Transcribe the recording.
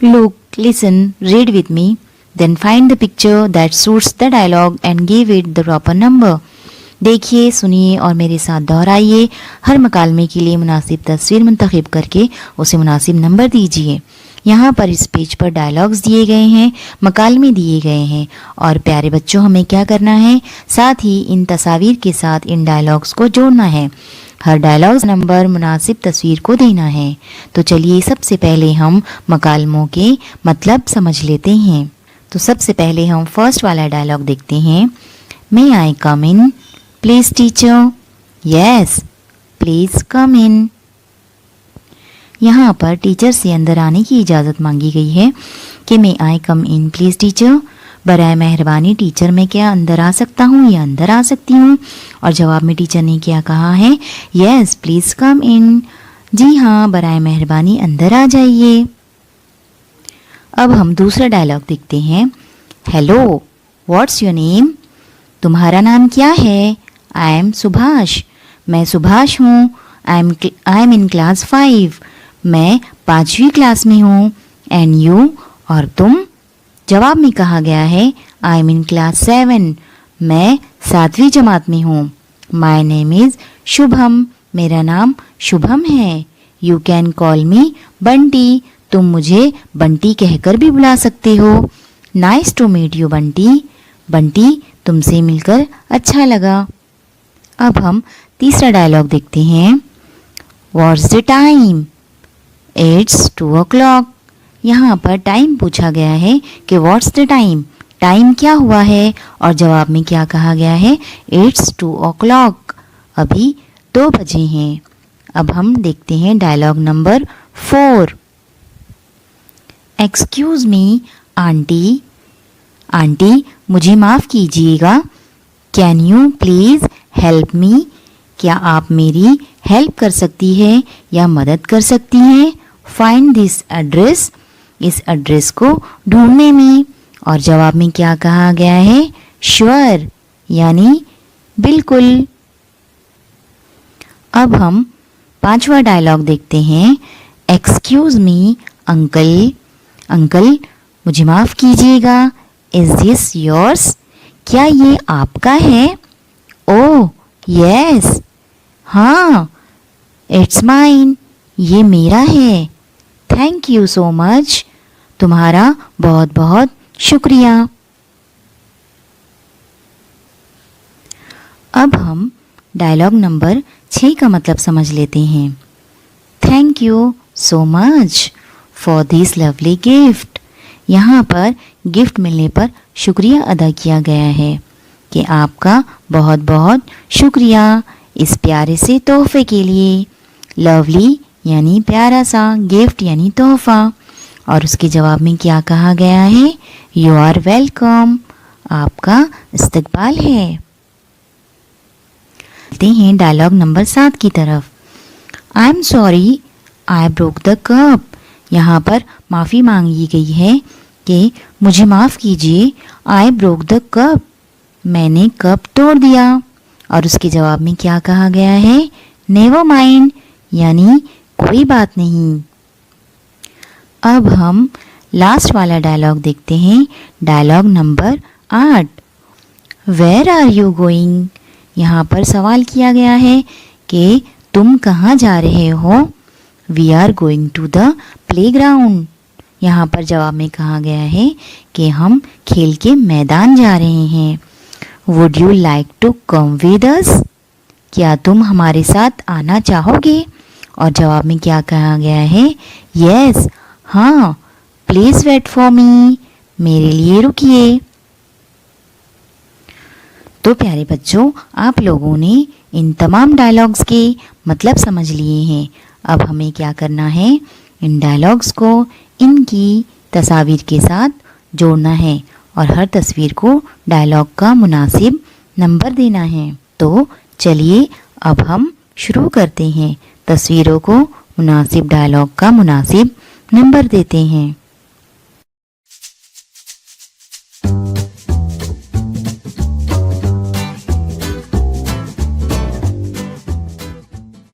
Look, listen, read with me. Then find the picture that suits the dialogue and give it the proper number. देखिए, सुनिए और मेरे साथ दोहराइए। हर मकालमे के लिए मुनासिब तस्वीर मुंतखब करके उसे मुनासिब नंबर दीजिए। यहाँ पर इस पेज पर डायलॉग्स दिए गए हैं, मकालमे दिए गए हैं और प्यारे बच्चों हमें क्या करना है, साथ ही इन तस्वीर के साथ इन डायलॉग्स को जोड़ना है। हर डायलॉग्स नंबर मुनासिब तस्वीर को देना है। तो चलिए सबसे पहले हम मकालमों के मतलब समझ लेते हैं। तो सबसे पहले हम फर्स्ट वाला डायलॉग देखते हैं। May I come in please teacher? Yes please come in. यहाँ पर टीचर से अंदर आने की इजाज़त मांगी गई है कि मे I come in please teacher, बराए मेहरबानी टीचर मैं क्या अंदर आ सकता हूँ या अंदर आ सकती हूँ। और जवाब में टीचर ने क्या कहा है, यस प्लीज कम इन, जी हाँ बराए मेहरबानी अंदर आ जाइए। अब हम दूसरा डायलॉग देखते हैं। Hello what's your name? तुम्हारा नाम क्या है? आई एम सुभाष, मैं सुभाष हूँ। आई एम इन क्लास 5, मैं 5वीं क्लास में हूँ। एंड यू, और तुम? जवाब में कहा गया है आई एम इन क्लास 7, मैं 7वीं जमात में हूँ। माई नेम इज़ शुभम, मेरा नाम शुभम है। You can call me Bunty, तुम मुझे बंटी कहकर भी बुला सकते हो। Nice to meet you Bunty, Bunty तुमसे मिलकर अच्छा लगा। अब हम तीसरा डायलॉग देखते हैं। What's the time? It's 2 o'clock। यहाँ पर टाइम पूछा गया है कि व्हाट्स द टाइम, टाइम क्या हुआ है, और जवाब में क्या कहा गया है, इट्स 2 o'clock, अभी 2 बजे हैं। अब हम देखते हैं dialogue number 4। Excuse me aunty, aunty मुझे माफ़ कीजिएगा। Can you please help me, क्या आप मेरी हेल्प कर सकती है या मदद कर सकती हैं। फाइंड दिस एड्रेस, इस एड्रेस को ढूंढने में। और जवाब में क्या कहा गया है, श्योर यानी बिल्कुल। अब हम 5वां डायलॉग देखते हैं। एक्सक्यूज मी अंकल, अंकल मुझे माफ़ कीजिएगा। इज दिस योर्स, क्या ये आपका है। ओह यस, हाँ इट्स माइन, ये मेरा है। थैंक यू सो मच, तुम्हारा बहुत बहुत शुक्रिया। अब हम डायलॉग नंबर 6 का मतलब समझ लेते हैं। Thank you so much for this lovely gift. यहाँ पर गिफ्ट मिलने पर शुक्रिया अदा किया गया है कि आपका बहुत बहुत शुक्रिया इस प्यारे से तोहफे के लिए। लवली यानी प्यारा सा, गिफ्ट यानी तोहफा। और उसके जवाब में क्या कहा गया है, यू आर वेलकम, आपका इस्तकबाल है। चलते हैं डायलॉग नंबर 7 की तरफ। I am sorry I broke the cup. यहाँ पर माफ़ी मांगी गई है कि मुझे माफ़ कीजिए, आई ब्रोक द कप, मैंने कप तोड़ दिया। और उसके जवाब में क्या कहा गया है, नेवर माइंड यानी कोई बात नहीं। अब हम लास्ट वाला डायलॉग देखते हैं। Dialogue number 8। Where are you going? यहाँ पर सवाल किया गया है कि तुम कहाँ जा रहे हो। We are going to the playground. यहाँ पर जवाब में कहा गया है कि हम खेल के मैदान जा रहे हैं। Would you like to come with us? क्या तुम हमारे साथ आना चाहोगे? और जवाब में क्या कहा गया है, यस हाँ, प्लीज़ वेट फॉर मी, मेरे लिए रुकिए। तो प्यारे बच्चों, आप लोगों ने इन तमाम डायलॉग्स के मतलब समझ लिए हैं। अब हमें क्या करना है, इन डायलॉग्स को इनकी तस्वीर के साथ जोड़ना है और हर तस्वीर को डायलॉग का मुनासिब नंबर देना है। तो चलिए अब हम शुरू करते हैं, तस्वीरों को मुनासिब डायलॉग का मुनासिब नंबर देते हैं।